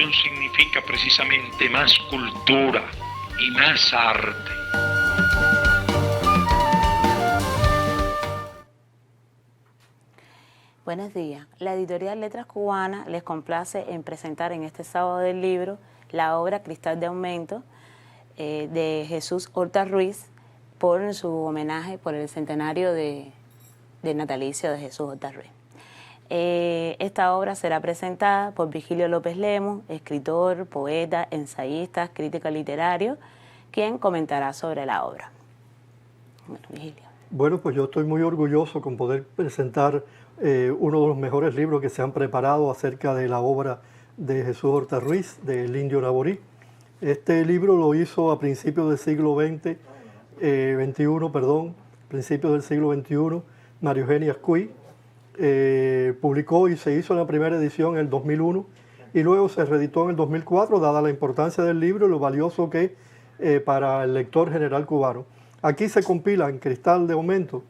revolución significa precisamente más cultura y más arte. Buenos días. La editorial Letras Cubanas les complace en presentar en este sábado del libro la obra Cristal de Aumento de Jesús Horta Ruiz por su homenaje por el centenario de natalicio de Jesús Horta Ruiz. Esta obra será presentada por Virgilio López Lemos, escritor, poeta, ensayista, crítico literario, quien comentará sobre la obra. Bueno, Virgilio. Bueno, pues yo estoy muy orgulloso con poder presentar uno de los mejores libros que se han preparado acerca de la obra de Jesús Horta Ruiz, del Indio Naborí. Este libro lo hizo a principios del siglo principios del siglo XXI, María Eugenia Ascuy. Publicó y se hizo la primera edición en el 2001 y luego se reeditó en el 2004, dada la importancia del libro y lo valioso que es para el lector general cubano. Aquí se compila en Cristal de Aumento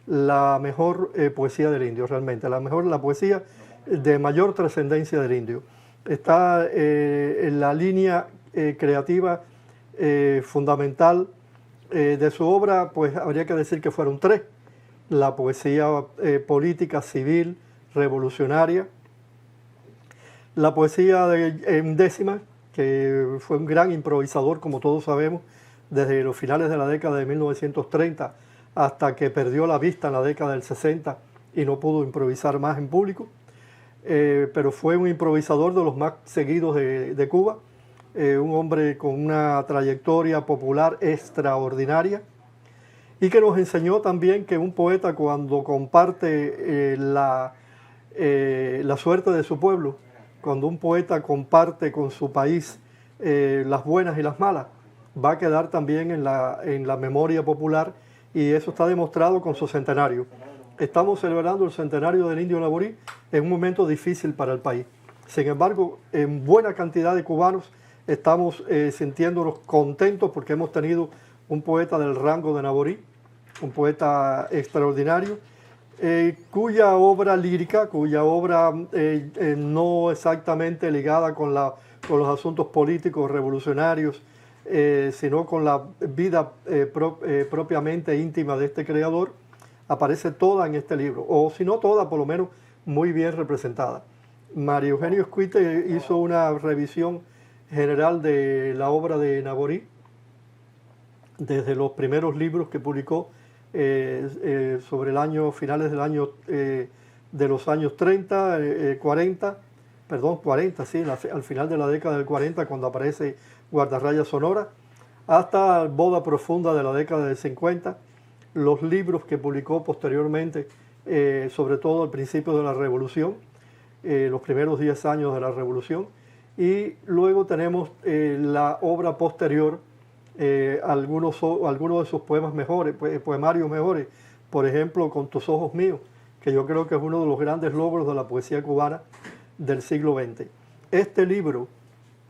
la mejor poesía del indio, realmente, la poesía de mayor trascendencia del indio. Está en la línea creativa fundamental de su obra, pues habría que decir que fueron tres: la poesía política, civil, revolucionaria, la poesía en décima, que fue un gran improvisador, como todos sabemos, desde los finales de la década de 1930 hasta que perdió la vista en la década del 60 y no pudo improvisar más en público, pero fue un improvisador de los más seguidos de Cuba, un hombre con una trayectoria popular extraordinaria, y que nos enseñó también que un poeta, cuando comparte la suerte de su pueblo, cuando un poeta comparte con su país las buenas y las malas, va a quedar también en la memoria popular, y eso está demostrado con su centenario. Estamos celebrando el centenario del Indio Naborí en un momento difícil para el país. Sin embargo, en buena cantidad de cubanos estamos sintiéndonos contentos porque hemos tenido un poeta del rango de Naborí, un poeta extraordinario, cuya obra lírica, cuya obra no exactamente ligada con los asuntos políticos revolucionarios, sino con la vida propiamente íntima de este creador, aparece toda en este libro, o si no toda, por lo menos muy bien representada. María Eugenia Ascuy hizo una revisión general de la obra de Naborí, desde los primeros libros que publicó sobre finales del año, de los años 30, 40, sí, al final de la década del 40, cuando aparece Guardarraya Sonora, hasta Boda Profunda de la década del 50, los libros que publicó posteriormente, sobre todo al principio de la Revolución, los primeros 10 años de la Revolución, y luego tenemos la obra posterior, algunos de sus poemas mejores, poemarios mejores, por ejemplo, Con tus ojos míos, que yo creo que es uno de los grandes logros de la poesía cubana del siglo XX. Este libro,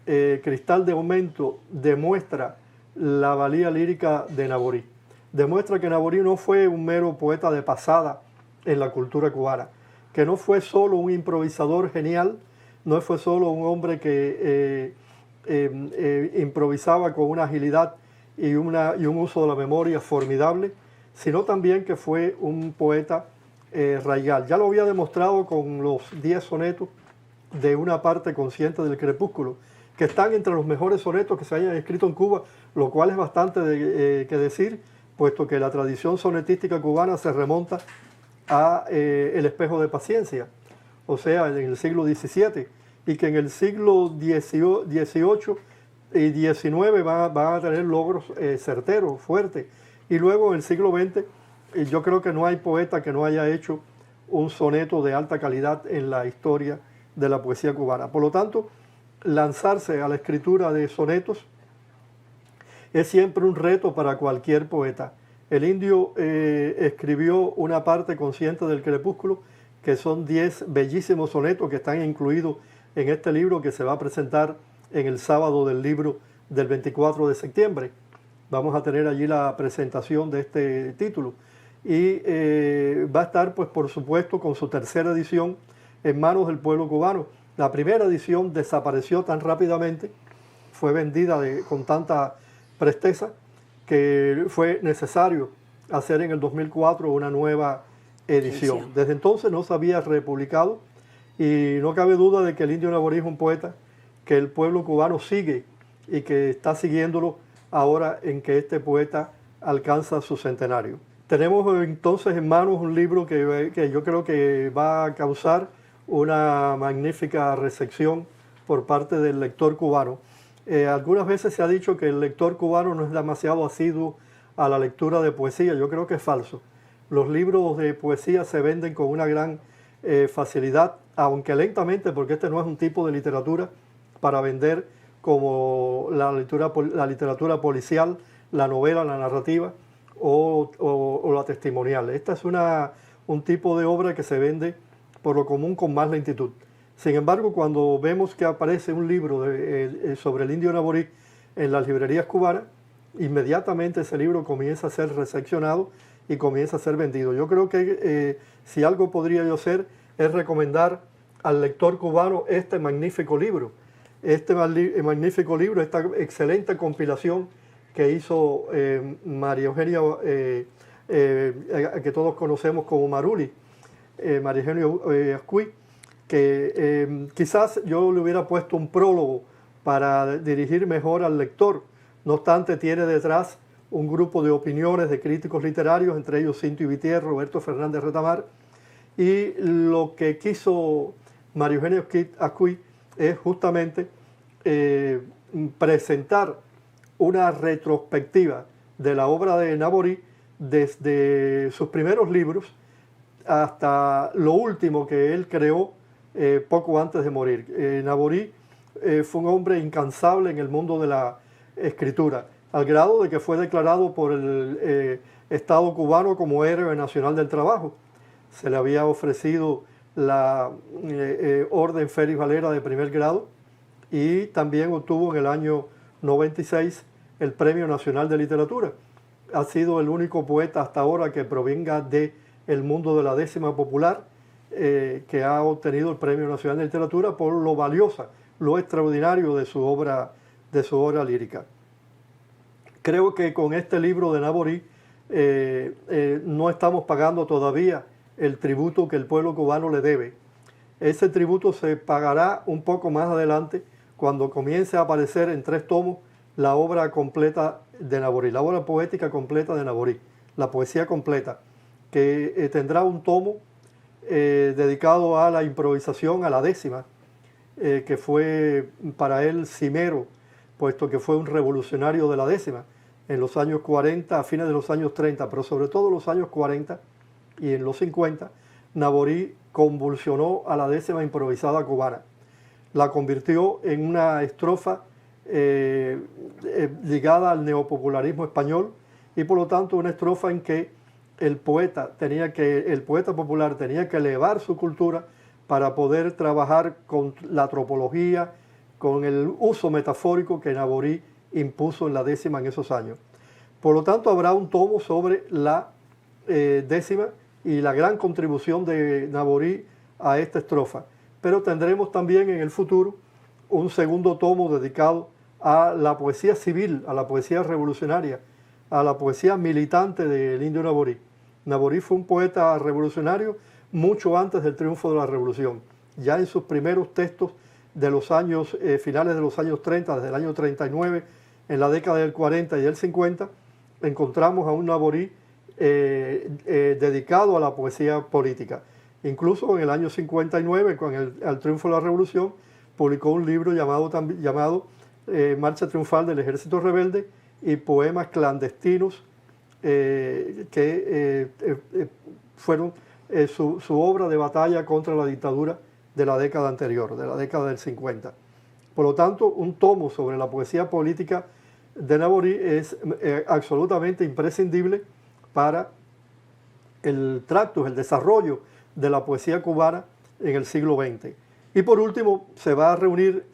Cristal de Aumento, demuestra la valía lírica de Naborí. Demuestra que Naborí no fue un mero poeta de pasada en la cultura cubana, que no fue solo un improvisador genial, no fue solo un hombre que improvisaba con una agilidad y un uso de la memoria formidable, sino también que fue un poeta raigal. Ya lo había demostrado con los 10 sonetos de Una parte consciente del crepúsculo, que están entre los mejores sonetos que se hayan escrito en Cuba, lo cual es bastante que decir, puesto que la tradición sonetística cubana se remonta a El espejo de Paciencia, o sea, en el siglo XVII, y que en el siglo XVIII y XIX van a tener logros certeros, fuertes. Y luego en el siglo XX, yo creo que no hay poeta que no haya hecho un soneto de alta calidad en la historia de la poesía cubana. Por lo tanto, lanzarse a la escritura de sonetos es siempre un reto para cualquier poeta. El indio escribió Una parte consciente del crepúsculo, que son 10 bellísimos sonetos que están incluidos en este libro que se va a presentar en el sábado del libro del 24 de septiembre. Vamos a tener allí la presentación de este título. Y va a estar, pues por supuesto, con su tercera edición en manos del pueblo cubano. La primera edición desapareció tan rápidamente, fue vendida con tanta presteza, que fue necesario hacer en el 2004 una nueva edición. Desde entonces no se había republicado y no cabe duda de que el Indio Naborí es un poeta que el pueblo cubano sigue y que está siguiéndolo ahora en que este poeta alcanza su centenario. Tenemos entonces en manos un libro que yo creo que va a causar una magnífica recepción por parte del lector cubano. Algunas veces se ha dicho que el lector cubano no es demasiado asiduo a la lectura de poesía. Yo creo que es falso. Los libros de poesía se venden con una gran facilidad, aunque lentamente, porque este no es un tipo de literatura para vender como la literatura policial, la novela, la narrativa o la testimonial. Esta es un tipo de obra que se vende por lo común con más lentitud. Sin embargo, cuando vemos que aparece un libro sobre el Indio Naborí en las librerías cubanas, inmediatamente ese libro comienza a ser recepcionado y comienza a ser vendido. Yo creo que si algo podría yo hacer es recomendar al lector cubano este magnífico libro. Magnífico libro, esta excelente compilación que hizo María Eugenia, que todos conocemos como Maruli, María Eugenia Ascuy, que quizás yo le hubiera puesto un prólogo para dirigir mejor al lector. No obstante, tiene detrás un grupo de opiniones de críticos literarios, entre ellos Cinto Ibitier, Roberto Fernández Retamar, y lo que quiso María Eugenia Ascuy es justamente presentar una retrospectiva de la obra de Naborí desde sus primeros libros hasta lo último que él creó poco antes de morir. Naborí fue un hombre incansable en el mundo de la escritura, al grado de que fue declarado por el Estado cubano como héroe nacional del trabajo. Se le había ofrecido la Orden Félix Valera de primer grado y también obtuvo en el año 96 el Premio Nacional de Literatura. Ha sido el único poeta hasta ahora que provenga del mundo de la décima popular que ha obtenido el Premio Nacional de Literatura por lo valiosa, lo extraordinario de su obra lírica. Creo que con este libro de Naborí no estamos pagando todavía el tributo que el pueblo cubano le debe. Ese tributo se pagará un poco más adelante cuando comience a aparecer en 3 tomos la obra completa de Naborí, la obra poética completa de Naborí, la poesía completa, que tendrá un tomo dedicado a la improvisación, a la décima, que fue para él cimero, puesto que fue un revolucionario de la décima en los años 40, a fines de los años 30, pero sobre todo en los años 40 y en los 50, Naborí convulsionó a la décima improvisada cubana. La convirtió en una estrofa ligada al neopopularismo español y por lo tanto una estrofa en que el poeta popular tenía que elevar su cultura para poder trabajar con la tropología, con el uso metafórico que Naborí impuso en la décima en esos años. Por lo tanto, habrá un tomo sobre la décima y la gran contribución de Naborí a esta estrofa. Pero tendremos también en el futuro un segundo tomo dedicado a la poesía civil, a la poesía revolucionaria, a la poesía militante del Indio Naborí. Naborí fue un poeta revolucionario mucho antes del triunfo de la revolución. Ya en sus primeros textos de los años, finales de los años 30, desde el año 39, en la década del 40 y del 50, encontramos a un Naborí dedicado a la poesía política. Incluso en el año 59, con el triunfo de la revolución, publicó un libro llamado Marcha Triunfal del Ejército Rebelde y poemas clandestinos que fueron su obra de batalla contra la dictadura de la década anterior, de la década del 50. Por lo tanto, un tomo sobre la poesía política de Naborí es absolutamente imprescindible para el tracto, el desarrollo de la poesía cubana en el siglo XX. Y por último, se va a reunir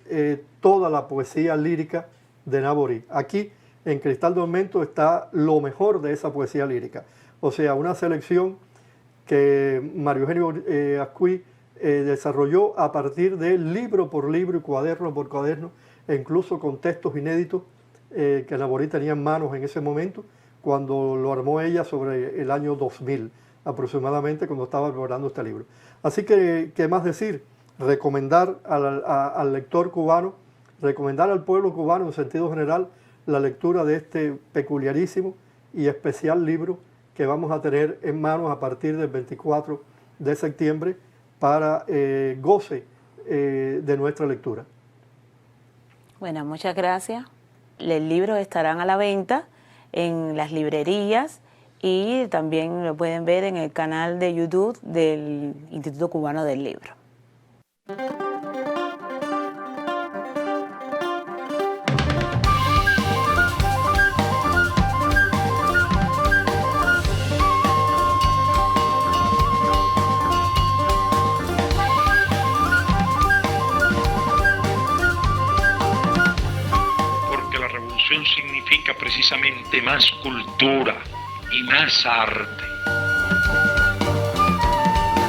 toda la poesía lírica de Naborí. Aquí, en Cristal de Aumento, está lo mejor de esa poesía lírica. O sea, una selección que María Eugenia Ascuy desarrolló a partir de libro por libro y cuaderno por cuaderno, e incluso con textos inéditos que Nabori tenía en manos en ese momento, cuando lo armó ella sobre el año 2000 aproximadamente, cuando estaba preparando este libro. Así que, ¿qué más decir? Recomendar al lector cubano, recomendar al pueblo cubano en sentido general la lectura de este peculiarísimo y especial libro que vamos a tener en manos a partir del 24 de septiembre para goce de nuestra lectura. Bueno, muchas gracias. Los libros estarán a la venta en las librerías y también lo pueden ver en el canal de YouTube del Instituto Cubano del Libro. Significa precisamente más cultura y más arte.